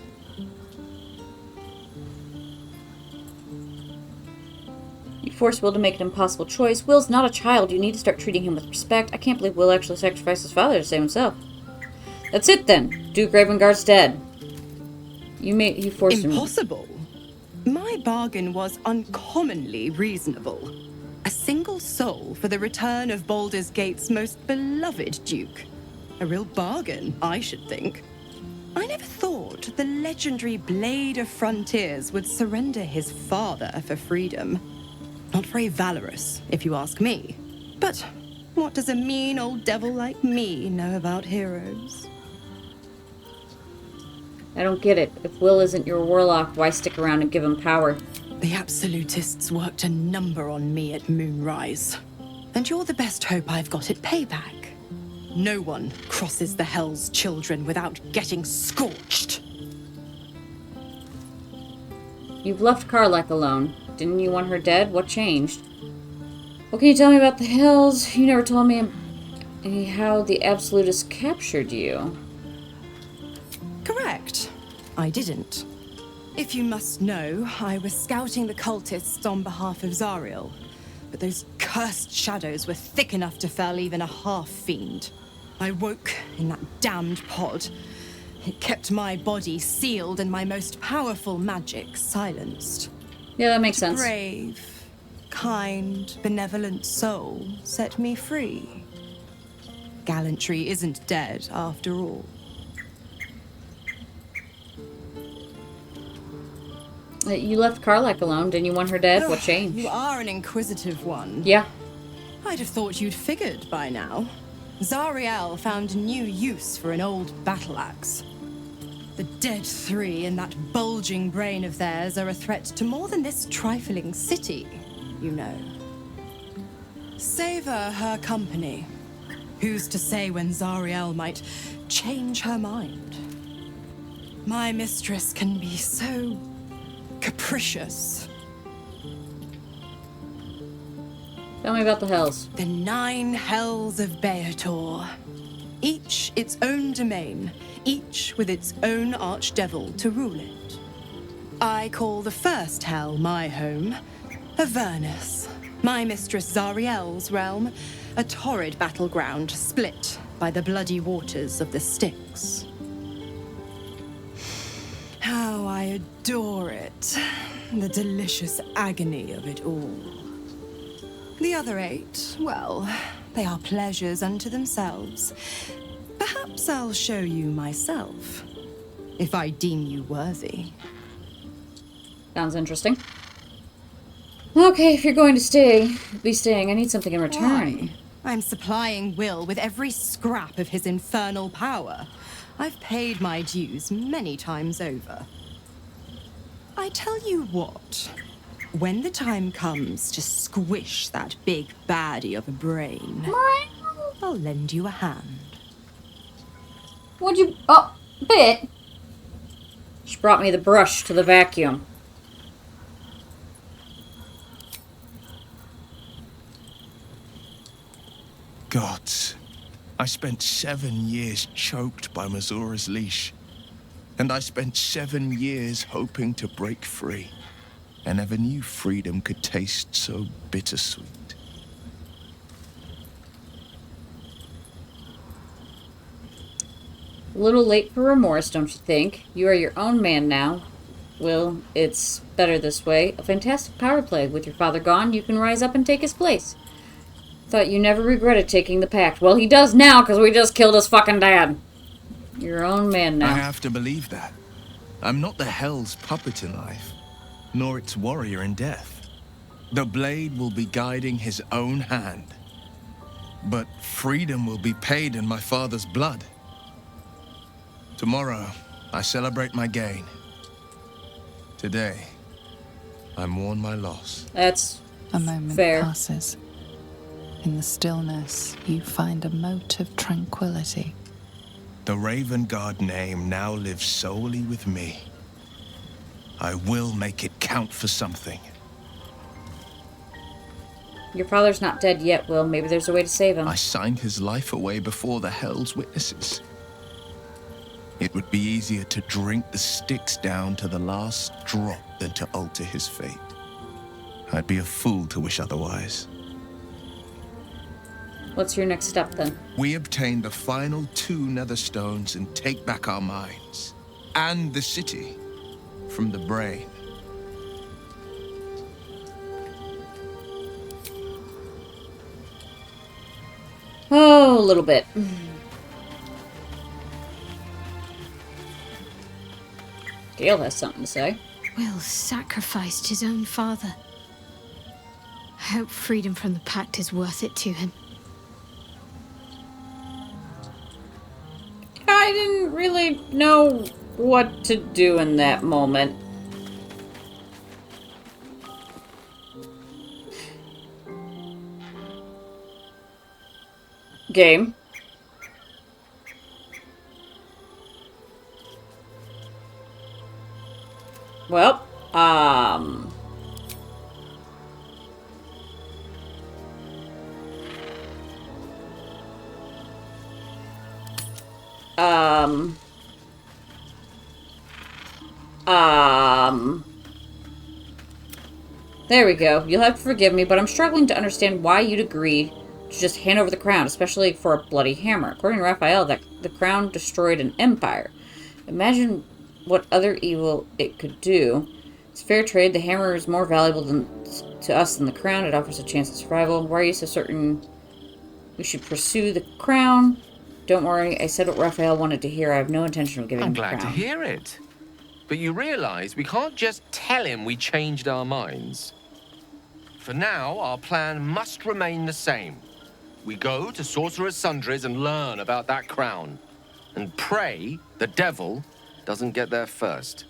You force Will to make an impossible choice. Will's not a child. You need to start treating him with respect. I can't believe Will actually sacrificed his father to save himself. That's it then. Duke Ravengard's dead. You forced him. Impossible. My bargain was uncommonly reasonable. A single soul for the return of Baldur's Gate's most beloved Duke. A real bargain, I should think. I never thought the legendary Blade of Frontiers would surrender his father for freedom. Not very valorous, if you ask me. But what does a mean old devil like me know about heroes? I don't get it. If Will isn't your warlock, why stick around and give him power? The Absolutists worked a number on me at Moonrise. And you're the best hope I've got at payback. No one crosses the Hell's Children without getting scorched. You've left Karlach alone. Didn't you want her dead? What changed? What can you tell me about the Hells? You never told me how the Absolutists captured you. Correct. I didn't. If you must know, I was scouting the cultists on behalf of Zariel. But those cursed shadows were thick enough to fell even a half-fiend. I woke in that damned pod. It kept my body sealed and my most powerful magic silenced. Yeah, that makes sense. Brave, kind, benevolent soul set me free. Gallantry isn't dead after all. You left Karlach alone. Didn't you want her dead? What changed? You are an inquisitive one. Yeah. I'd have thought you'd figured by now. Zariel found new use for an old battle axe. The dead three in that bulging brain of theirs are a threat to more than this trifling city, you know. Savor her company. Who's to say when Zariel might change her mind? My mistress can be so capricious. Tell me about the Hells. The 9 Hells of Beator. Each its own domain, each with its own archdevil to rule it. I call the first Hell my home, Avernus. My mistress Zariel's realm, a torrid battleground split by the bloody waters of the Styx. How I adore it. The delicious agony of it all. The other 8, well, they are pleasures unto themselves. Perhaps I'll show you myself, if I deem you worthy. Sounds interesting. Okay, if you're going to be staying, I need something in return. Why? I'm supplying Will with every scrap of his infernal power. I've paid my dues many times over. I tell you what, when the time comes to squish that big baddie of a brain, I'll lend you a hand. What'd you... Oh, bit. She brought me the brush to the vacuum. Gods, I spent 7 years choked by Mazora's leash. And I spent 7 years hoping to break free. I never knew freedom could taste so bittersweet. A little late for remorse, don't you think? You are your own man now. Will, it's better this way. A fantastic power play. With your father gone, you can rise up and take his place. Thought you never regretted taking the pact. Well, he does now, because we just killed his fucking dad. Your own man now. I have to believe that. I'm not the Hell's puppet in life, nor its warrior in death. The blade will be guiding his own hand. But freedom will be paid in my father's blood. Tomorrow, I celebrate my gain. Today, I mourn my loss. That's a moment fair. Passes. In the stillness, you find a mote of tranquility. The Raven Guard name now lives solely with me. I will make it count for something. Your father's not dead yet, Will. Maybe there's a way to save him. I signed his life away before the Hell's witnesses. It would be easier to drink the Styx down to the last drop than to alter his fate. I'd be a fool to wish otherwise. What's your next step, then? We obtain the final 2 nether stones and take back our minds. And the city from the brain. Oh, a little bit. Gale has something to say. Will sacrificed his own father. I hope freedom from the pact is worth it to him. I didn't really know what to do in that moment. Game. Well, there we go. You'll have to forgive me, but I'm struggling to understand why you'd agree to just hand over the crown, especially for a bloody hammer. According to Raphael, that the crown destroyed an empire. Imagine what other evil it could do. It's fair trade. The hammer is more valuable to us than the crown. It offers a chance of survival. Why are you so certain we should pursue the crown? Don't worry, I said what Raphael wanted to hear. I have no intention of giving him the crown. I'm glad to hear it. But you realize we can't just tell him we changed our minds. For now, our plan must remain the same. We go to Sorcerer's Sundries and learn about that crown. And pray the devil doesn't get there first.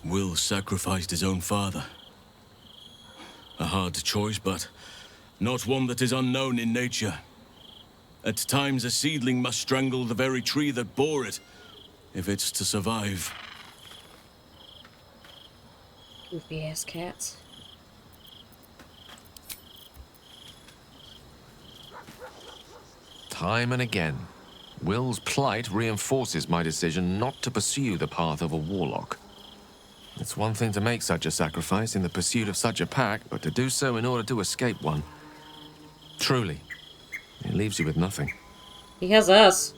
Will sacrificed his own father. A hard choice, but not one that is unknown in nature. At times, a seedling must strangle the very tree that bore it, if it's to survive. Goofy ass cats. Time and again, Will's plight reinforces my decision not to pursue the path of a warlock. It's one thing to make such a sacrifice in the pursuit of such a pack, but to do so in order to escape one. Truly, it leaves you with nothing. He has us.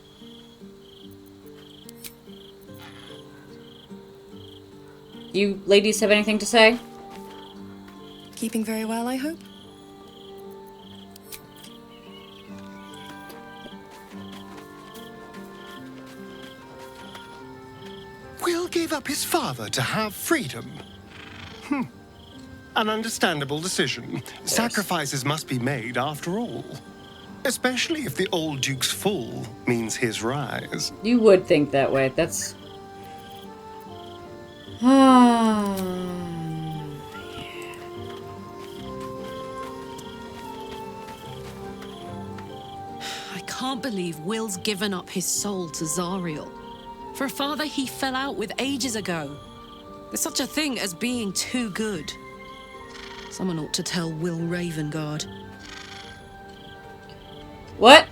You ladies have anything to say? Keeping very well, I hope? Will gave up his father to have freedom. An understandable decision. Yes. Sacrifices must be made after all. Especially if the old Duke's fall means his rise. You would think that way. That's... I can't believe Will's given up his soul to Zariel. For a father he fell out with ages ago. There's such a thing as being too good. Someone ought to tell Will Ravengard. What?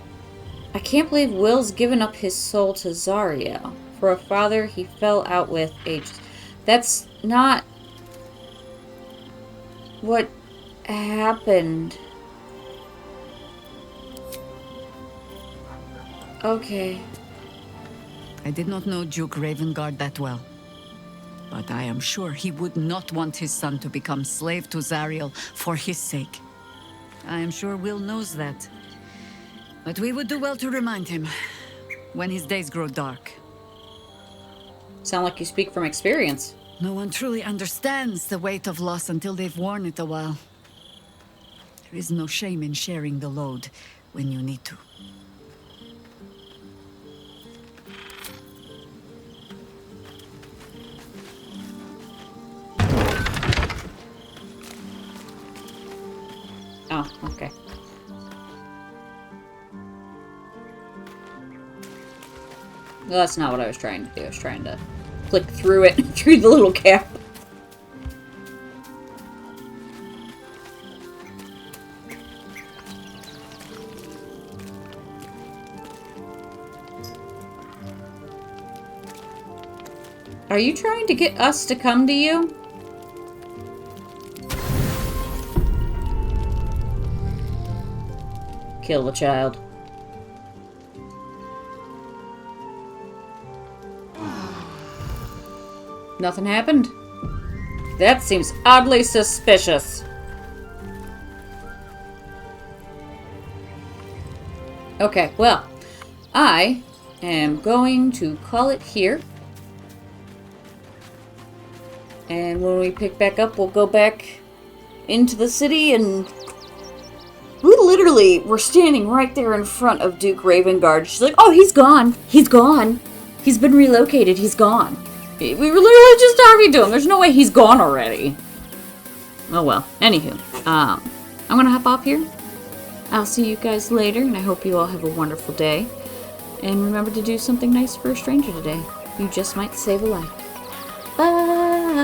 I can't believe Will's given up his soul to Zariel. For a father he fell out with ages. That's not what happened. Okay. I did not know Duke Ravengard that well. But I am sure he would not want his son to become slave to Zariel for his sake. I am sure Will knows that. But we would do well to remind him when his days grow dark. Sound like you speak from experience. No one truly understands the weight of loss until they've worn it a while. There is no shame in sharing the load when you need to. Oh, okay. Well, that's not what I was trying to do. I was trying to click through it, through the little cap. Are you trying to get us to come to you? Kill the child. Nothing happened? That seems oddly suspicious. Okay, well, I am going to call it here. And when we pick back up, we'll go back into the city, and we literally were standing right there in front of Duke Ravengard. She's like, oh, he's gone. He's gone. He's been relocated. He's gone. We were literally just talking to him. There's no way he's gone already. Oh well. Anywho, I'm gonna hop off here. I'll see you guys later, and I hope you all have a wonderful day. And remember to do something nice for a stranger today. You just might save a life. Bye!